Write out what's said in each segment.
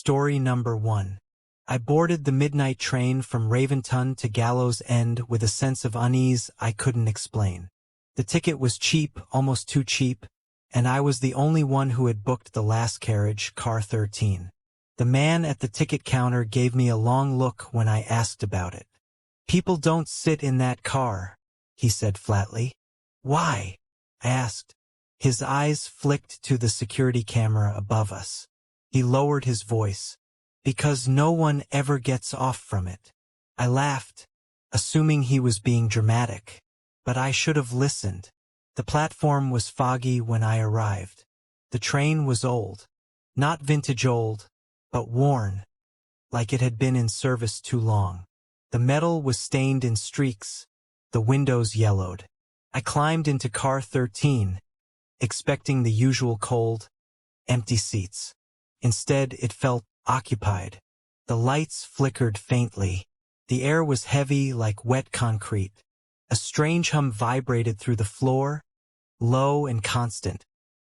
Story number 1. I boarded the midnight train from Raventon to Gallows End with a sense of unease I couldn't explain. The ticket was cheap, almost too cheap, and I was the only one who had booked the last carriage, car 13. The man at the ticket counter gave me a long look when I asked about it. "People don't sit in that car," he said flatly. "Why?" I asked. His eyes flicked to the security camera above us. He lowered his voice. "Because no one ever gets off from it." I laughed, assuming he was being dramatic. But I should have listened. The platform was foggy when I arrived. The train was old. Not vintage old, but worn, like it had been in service too long. The metal was stained in streaks, the windows yellowed. I climbed into car 13, expecting the usual cold, empty seats. Instead, it felt occupied. The lights flickered faintly. The air was heavy like wet concrete. A strange hum vibrated through the floor, low and constant,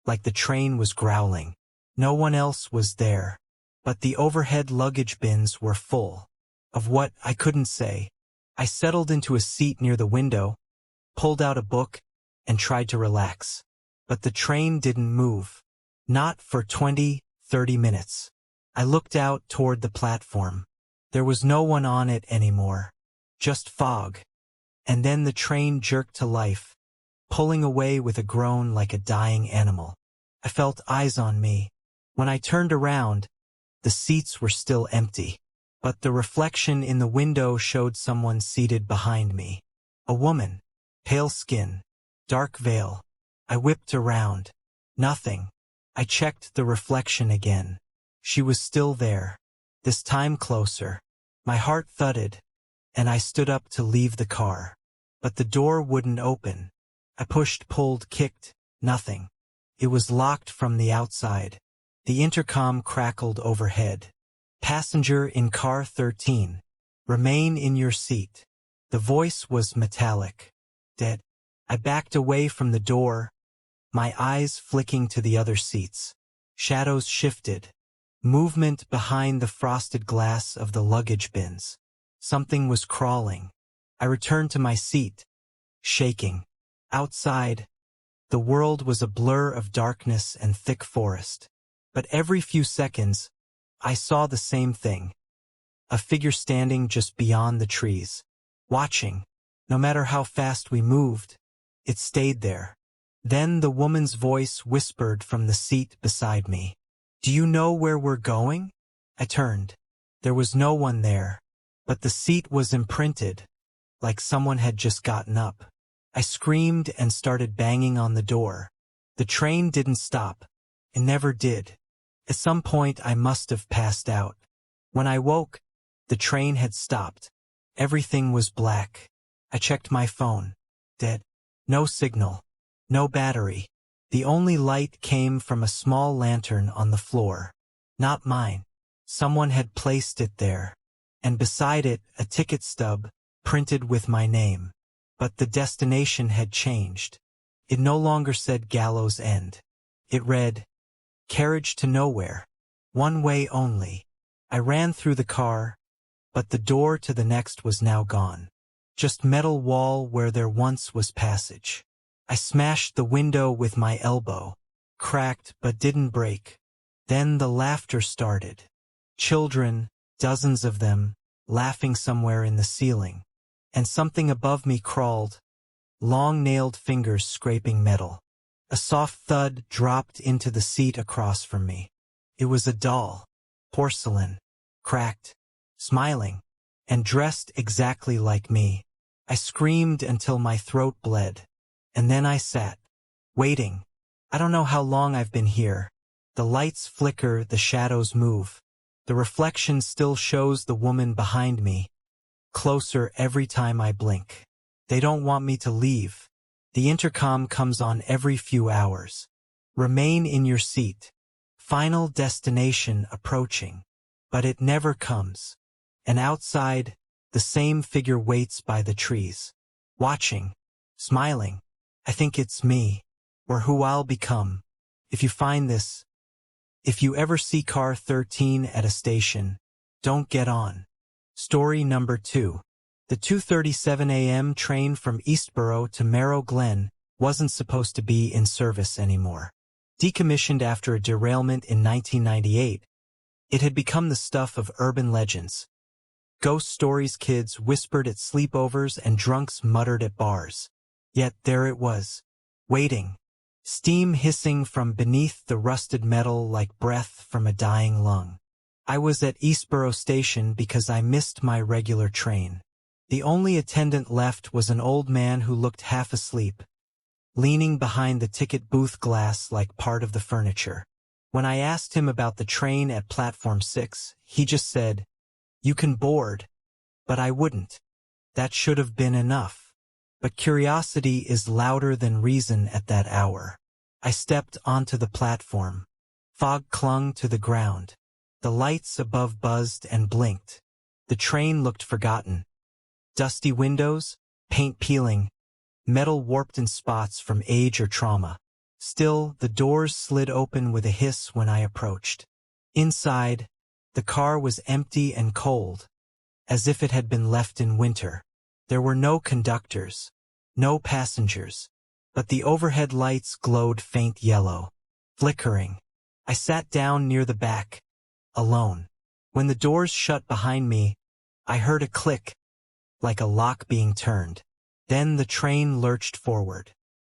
like the train was growling. No one else was there, but the overhead luggage bins were full. Of what, I couldn't say. I settled into a seat near the window, pulled out a book, and tried to relax. But the train didn't move. Not for 20-30 minutes. I looked out toward the platform. There was no one on it anymore. Just fog. And then the train jerked to life, pulling away with a groan like a dying animal. I felt eyes on me. When I turned around, the seats were still empty. But the reflection in the window showed someone seated behind me. A woman. Pale skin. Dark veil. I whipped around. Nothing. I checked the reflection again. She was still there. This time closer. My heart thudded, and I stood up to leave the car. But the door wouldn't open. I pushed, pulled, kicked. Nothing. It was locked from the outside. The intercom crackled overhead. "Passenger in car 13. Remain in your seat." The voice was metallic. Dead. I backed away from the door, my eyes flicking to the other seats. Shadows shifted. Movement behind the frosted glass of the luggage bins. Something was crawling. I returned to my seat, shaking. Outside, the world was a blur of darkness and thick forest. But every few seconds, I saw the same thing. A figure standing just beyond the trees. Watching. No matter how fast we moved, it stayed there. Then the woman's voice whispered from the seat beside me. "Do you know where we're going?" I turned. There was no one there, but the seat was imprinted, like someone had just gotten up. I screamed and started banging on the door. The train didn't stop. It never did. At some point I must have passed out. When I woke, the train had stopped. Everything was black. I checked my phone. Dead. No signal. No battery. The only light came from a small lantern on the floor. Not mine. Someone had placed it there. And beside it, a ticket stub, printed with my name. But the destination had changed. It no longer said Gallows End. It read, "Carriage to nowhere. One way only." I ran through the car, but the door to the next was now gone. Just metal wall where there once was passage. I smashed the window with my elbow. Cracked but didn't break. Then the laughter started. Children, dozens of them, laughing somewhere in the ceiling. And something above me crawled, long-nailed fingers scraping metal. A soft thud dropped into the seat across from me. It was a doll. Porcelain. Cracked. Smiling. And dressed exactly like me. I screamed until my throat bled. And then I sat, waiting. I don't know how long I've been here. The lights flicker, the shadows move. The reflection still shows the woman behind me, closer every time I blink. They don't want me to leave. The intercom comes on every few hours. "Remain in your seat. Final destination approaching." But it never comes. And outside, the same figure waits by the trees. Watching. Smiling. I think it's me, or who I'll become. If you find this, If you ever see car 13 at a station, don't get on. Story number 2. The 2:37 a.m. train from Eastborough to Merrow Glen wasn't supposed to be in service anymore. Decommissioned after a derailment in 1998, it had become the stuff of urban legends. Ghost stories kids whispered at sleepovers and drunks muttered at bars. Yet there it was, waiting, steam hissing from beneath the rusted metal like breath from a dying lung. I was at Eastborough Station because I missed my regular train. The only attendant left was an old man who looked half asleep, leaning behind the ticket booth glass like part of the furniture. When I asked him about the train at Platform 6, he just said, "You can board." But I wouldn't. That should have been enough. But curiosity is louder than reason at that hour. I stepped onto the platform. Fog clung to the ground. The lights above buzzed and blinked. The train looked forgotten. Dusty windows, paint peeling, metal warped in spots from age or trauma. Still, the doors slid open with a hiss when I approached. Inside, the car was empty and cold, as if it had been left in winter. There were no conductors, no passengers, but the overhead lights glowed faint yellow, flickering. I sat down near the back, alone. When the doors shut behind me, I heard a click, like a lock being turned. Then the train lurched forward.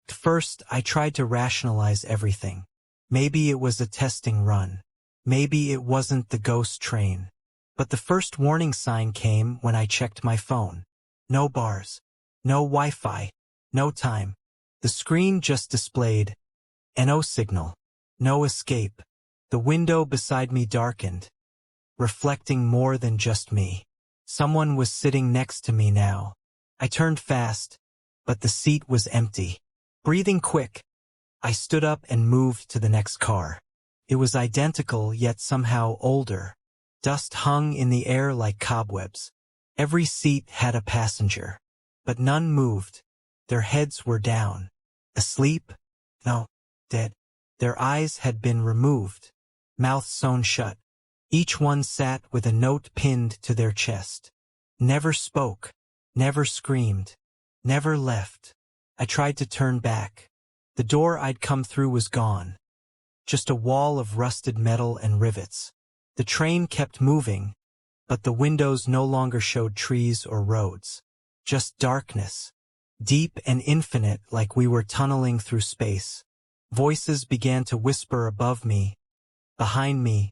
At first, I tried to rationalize everything. Maybe it was a testing run. Maybe it wasn't the ghost train. But the first warning sign came when I checked my phone. No bars. No Wi-Fi. No time. The screen just displayed NO signal. No escape. The window beside me darkened, reflecting more than just me. Someone was sitting next to me now. I turned fast, but the seat was empty. Breathing quick, I stood up and moved to the next car. It was identical yet somehow older. Dust hung in the air like cobwebs. Every seat had a passenger, but none moved. Their heads were down. Asleep? No, dead. Their eyes had been removed, mouths sewn shut. Each one sat with a note pinned to their chest. Never spoke, never screamed, never left. I tried to turn back. The door I'd come through was gone. Just a wall of rusted metal and rivets. The train kept moving, but the windows no longer showed trees or roads. Just darkness, deep and infinite like we were tunneling through space. Voices began to whisper above me, behind me,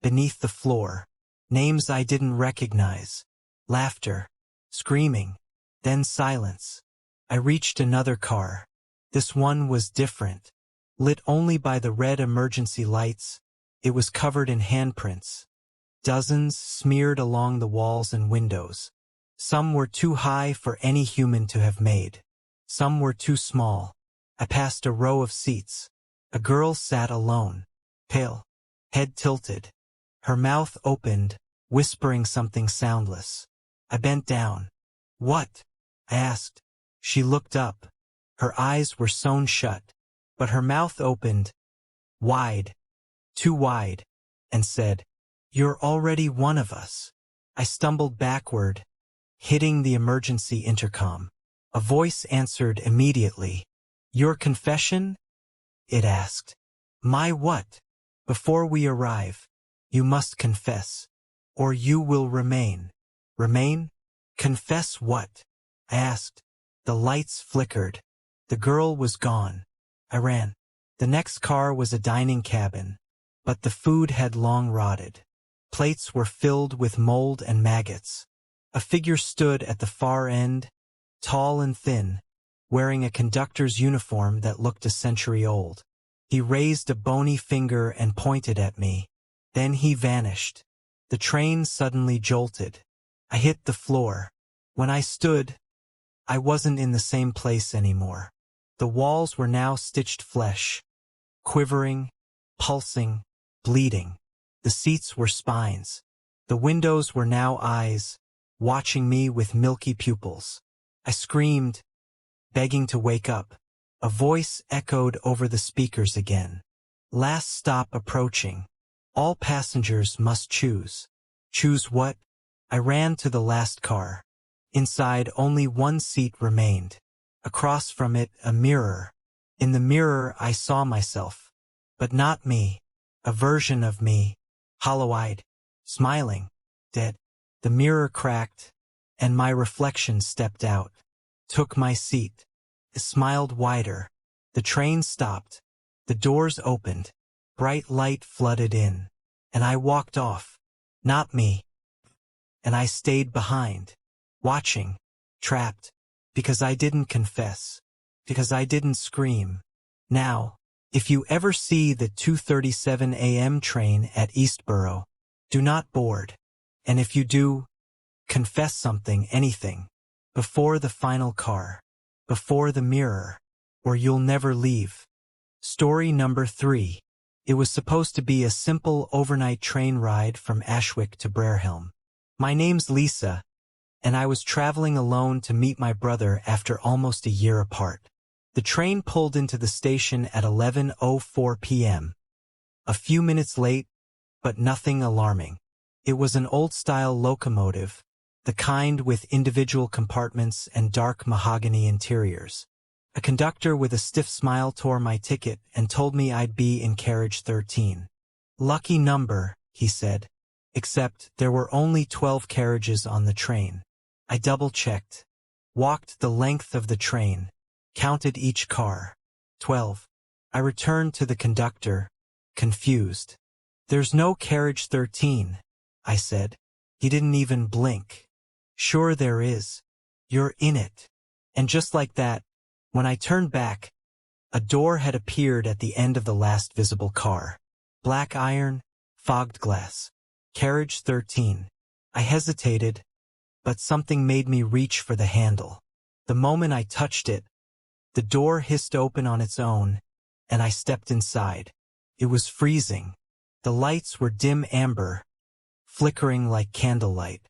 beneath the floor. Names I didn't recognize. Laughter, screaming, then silence. I reached another car. This one was different. Lit only by the red emergency lights, it was covered in handprints. Dozens smeared along the walls and windows. Some were too high for any human to have made. Some were too small. I passed a row of seats. A girl sat alone, pale, head tilted. Her mouth opened, whispering something soundless. I bent down. "What?" I asked. She looked up. Her eyes were sewn shut, but her mouth opened, wide, too wide, and said, "You're already one of us." I stumbled backward, hitting the emergency intercom. A voice answered immediately. "Your confession?" it asked. "My what?" "Before we arrive, you must confess, or you will remain." "Remain? Confess what?" I asked. The lights flickered. The girl was gone. I ran. The next car was a dining cabin, but the food had long rotted. Plates were filled with mold and maggots. A figure stood at the far end, tall and thin, wearing a conductor's uniform that looked a century old. He raised a bony finger and pointed at me. Then he vanished. The train suddenly jolted. I hit the floor. When I stood, I wasn't in the same place anymore. The walls were now stitched flesh, quivering, pulsing, bleeding. The seats were spines. The windows were now eyes, watching me with milky pupils. I screamed, begging to wake up. A voice echoed over the speakers again. Last stop approaching. All passengers must choose. Choose what? I ran to the last car. Inside, only one seat remained. Across from it, a mirror. In the mirror, I saw myself. But not me. A version of me. Hollow-eyed. Smiling. Dead. The mirror cracked, and my reflection stepped out. Took my seat. It smiled wider. The train stopped. The doors opened. Bright light flooded in. And I walked off. Not me. And I stayed behind. Watching. Trapped. Because I didn't confess. Because I didn't scream. Now, if you ever see the 2:37 a.m. train at Eastborough, do not board. And if you do, confess something, anything. Before the final car. Before the mirror. Or you'll never leave. Story number 3. It was supposed to be a simple overnight train ride from Ashwick to Brerhelm. My name's Lisa, and I was traveling alone to meet my brother after almost a year apart. The train pulled into the station at 11:04 p.m. A few minutes late, but nothing alarming. It was an old-style locomotive, the kind with individual compartments and dark mahogany interiors. A conductor with a stiff smile tore my ticket and told me I'd be in carriage 13. Lucky number, he said. Except there were only 12 carriages on the train. I double-checked. Walked the length of the train. Counted each car. 12. I returned to the conductor, confused. There's no carriage 13, I said. He didn't even blink. Sure there is. You're in it. And just like that, when I turned back, a door had appeared at the end of the last visible car. Black iron, fogged glass. Carriage 13. I hesitated, but something made me reach for the handle. The moment I touched it, the door hissed open on its own, and I stepped inside. It was freezing. The lights were dim amber, flickering like candlelight.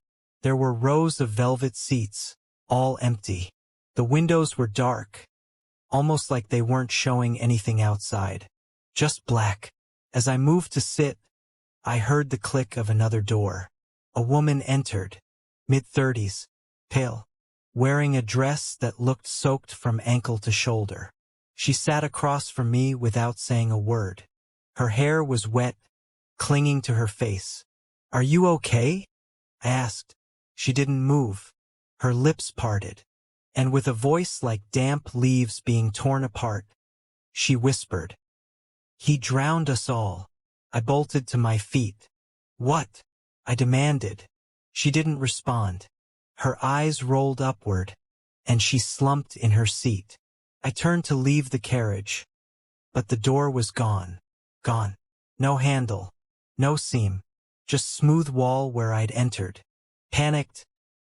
There were rows of velvet seats, all empty. The windows were dark, almost like they weren't showing anything outside. Just black. As I moved to sit, I heard the click of another door. A woman entered, mid-30s, pale, wearing a dress that looked soaked from ankle to shoulder. She sat across from me without saying a word. Her hair was wet, clinging to her face. "Are you okay?" I asked. She didn't move. Her lips parted. And with a voice like damp leaves being torn apart, she whispered, "He drowned us all." I bolted to my feet. "What?" I demanded. She didn't respond. Her eyes rolled upward, and she slumped in her seat. I turned to leave the carriage, but the door was gone. Gone. No handle, no seam, just smooth wall where I'd entered. Panicked,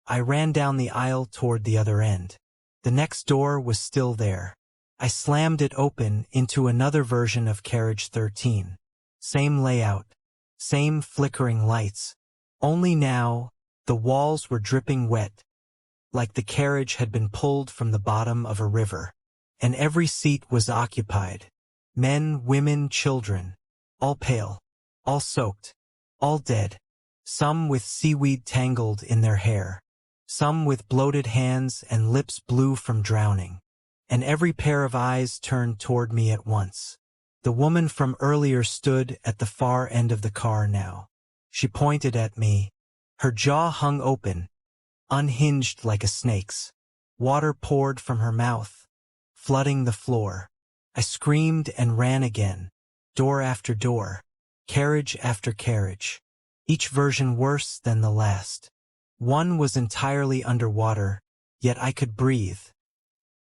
I ran down the aisle toward the other end. The next door was still there. I slammed it open into another version of carriage 13. Same layout, same flickering lights. Only now, the walls were dripping wet, like the carriage had been pulled from the bottom of a river. And every seat was occupied. Men, women, children. All pale, all soaked, all dead. Some with seaweed tangled in their hair. Some with bloated hands and lips blue from drowning. And every pair of eyes turned toward me at once. The woman from earlier stood at the far end of the car now. She pointed at me. Her jaw hung open, unhinged like a snake's. Water poured from her mouth, flooding the floor. I screamed and ran again, door after door, carriage after carriage, each version worse than the last. One was entirely underwater, yet I could breathe,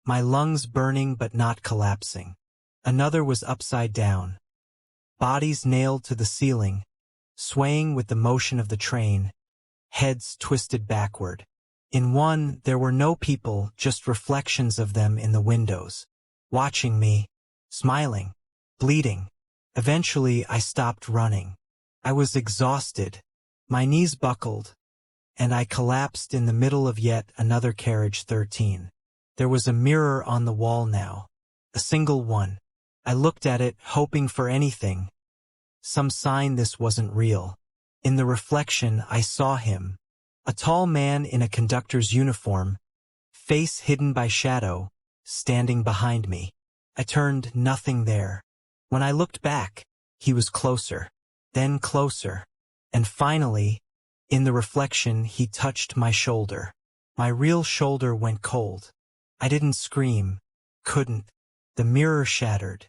my lungs burning but not collapsing. Another was upside down, bodies nailed to the ceiling, swaying with the motion of the train, heads twisted backward. In one, there were no people, just reflections of them in the windows, watching me, smiling, bleeding. Eventually, I stopped running. I was exhausted. My knees buckled, and I collapsed in the middle of yet another carriage 13. There was a mirror on the wall now, a single one. I looked at it, hoping for anything, some sign this wasn't real. In the reflection, I saw him, a tall man in a conductor's uniform, face hidden by shadow, standing behind me. I turned, nothing there. When I looked back, he was closer, then closer, and finally, in the reflection, he touched my shoulder. My real shoulder went cold. I didn't scream, couldn't. The mirror shattered.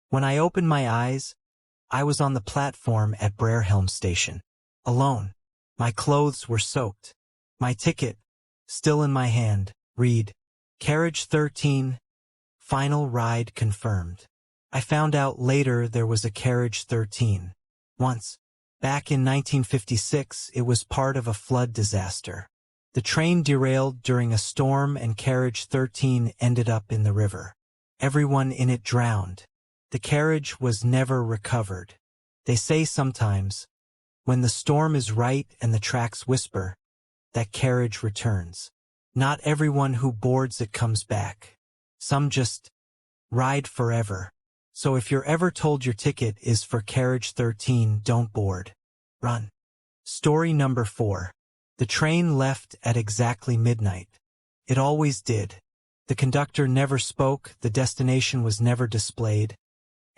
When I opened my eyes, I was on the platform at Brerhelm Station, alone. My clothes were soaked. My ticket, still in my hand, read, Carriage 13, final ride confirmed. I found out later there was a Carriage 13. Once, back in 1956, it was part of a flood disaster. The train derailed during a storm and Carriage 13 ended up in the river. Everyone in it drowned. The carriage was never recovered. They say sometimes, when the storm is right and the tracks whisper, that carriage returns. Not everyone who boards it comes back. Some just ride forever. So if you're ever told your ticket is for Carriage 13, don't board. Run. Story number 4. The train left at exactly midnight. It always did. The conductor never spoke, the destination was never displayed,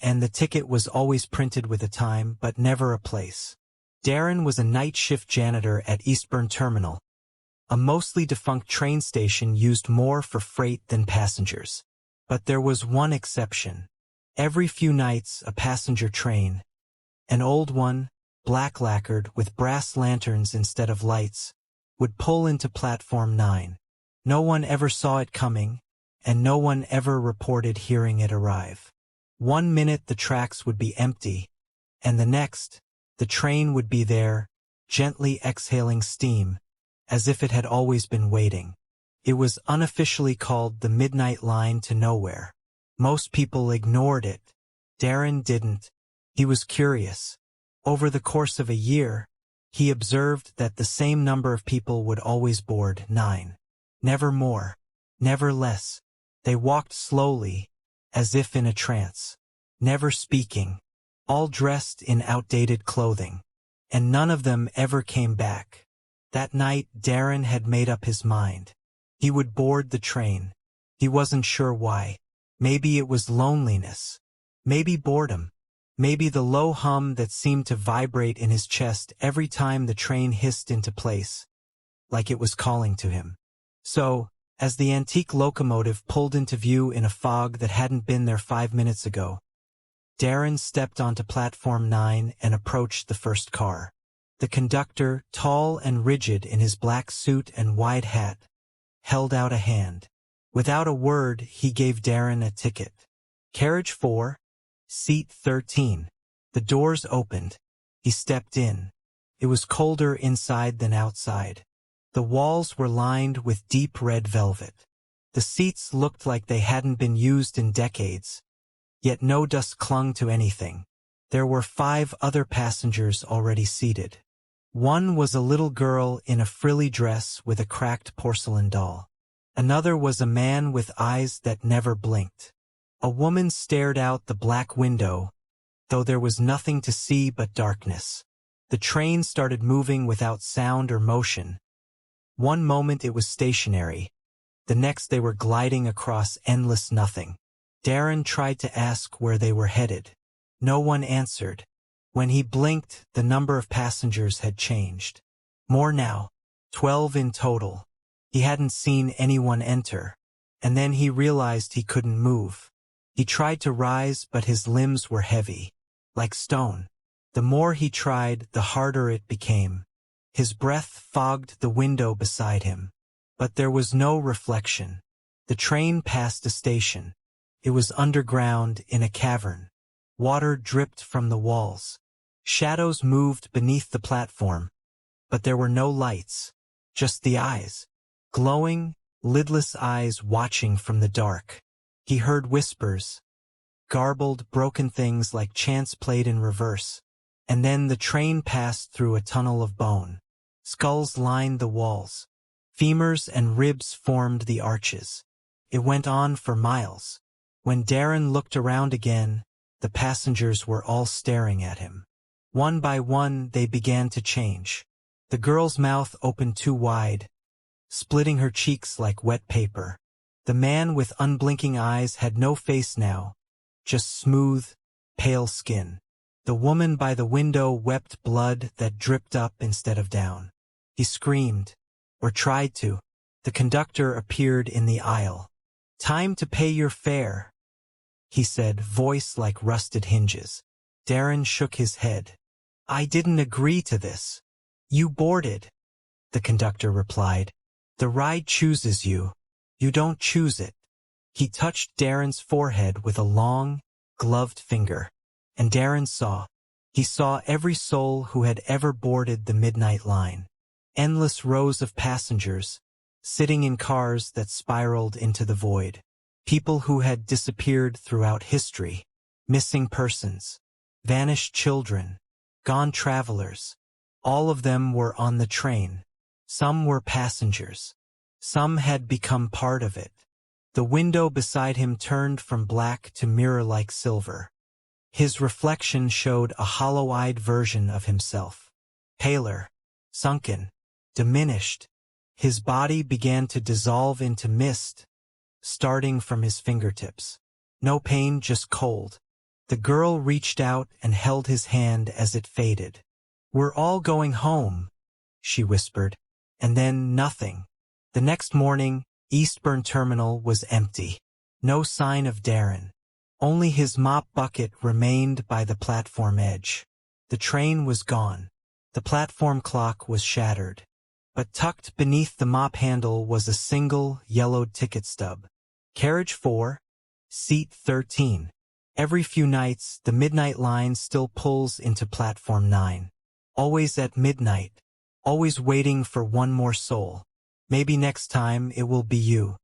and the ticket was always printed with a time but never a place. Darren was a night shift janitor at Eastbourne Terminal, a mostly defunct train station used more for freight than passengers. But there was one exception. Every few nights, a passenger train, an old one, black lacquered with brass lanterns instead of lights, would pull into Platform 9. No one ever saw it coming, and no one ever reported hearing it arrive. 1 minute the tracks would be empty, and the next, the train would be there, gently exhaling steam, as if it had always been waiting. It was unofficially called the Midnight Line to Nowhere. Most people ignored it. Darren didn't. He was curious. Over the course of a year, he observed that the same number of people would always board 9. Never more, never less. They walked slowly, as if in a trance, never speaking, all dressed in outdated clothing, and none of them ever came back. That night, Darren had made up his mind. He would board the train. He wasn't sure why. Maybe it was loneliness. Maybe boredom. Maybe the low hum that seemed to vibrate in his chest every time the train hissed into place, like it was calling to him. So, as the antique locomotive pulled into view in a fog that hadn't been there 5 minutes ago, Darren stepped onto Platform 9 and approached the first car. The conductor, tall and rigid in his black suit and wide hat, held out a hand. Without a word, he gave Darren a ticket. Carriage 4, seat 13. The doors opened. He stepped in. It was colder inside than outside. The walls were lined with deep red velvet. The seats looked like they hadn't been used in decades, yet no dust clung to anything. There were 5 other passengers already seated. One was a little girl in a frilly dress with a cracked porcelain doll. Another was a man with eyes that never blinked. A woman stared out the black window, though there was nothing to see but darkness. The train started moving without sound or motion. One moment it was stationary. The next they were gliding across endless nothing. Darren tried to ask where they were headed. No one answered. When he blinked, the number of passengers had changed. More now. 12 in total. He hadn't seen anyone enter. And then he realized he couldn't move. He tried to rise, but his limbs were heavy, like stone. The more he tried, the harder it became. His breath fogged the window beside him. But there was no reflection. The train passed a station. It was underground in a cavern. Water dripped from the walls. Shadows moved beneath the platform. But there were no lights. Just the eyes. Glowing, lidless eyes watching from the dark. He heard whispers. Garbled, broken things like chants played in reverse. And then the train passed through a tunnel of bone. Skulls lined the walls. Femurs and ribs formed the arches. It went on for miles. When Darren looked around again, The passengers were all staring at him. One by one, they began to change. The girl's mouth opened too wide, splitting her cheeks like wet paper. The man with unblinking eyes had no face now, just smooth, pale skin. The woman by the window wept blood that dripped up instead of down. He screamed, or tried to. The conductor appeared in the aisle. "Time to pay your fare," he said, voice like rusted hinges. Darren shook his head. "I didn't agree to this." "You boarded," the conductor replied. "The ride chooses you. You don't choose it." He touched Darren's forehead with a long, gloved finger. And Darren saw. He saw every soul who had ever boarded the midnight line. Endless rows of passengers, sitting in cars that spiraled into the void. People who had disappeared throughout history. Missing persons. Vanished children. Gone travelers. All of them were on the train. Some were passengers. Some had become part of it. The window beside him turned from black to mirror-like silver. His reflection showed a hollow-eyed version of himself. Paler, sunken, diminished. His body began to dissolve into mist, starting from his fingertips. No pain, just cold. The girl reached out and held his hand as it faded. "We're all going home," she whispered, and then nothing. The next morning, Eastbourne Terminal was empty. No sign of Darren. Only his mop bucket remained by the platform edge. The train was gone. The platform clock was shattered. But tucked beneath the mop handle was a single, yellowed ticket stub. Carriage 4, seat 13. Every few nights, the midnight line still pulls into platform 9. Always at midnight. Always waiting for one more soul. Maybe next time it will be you.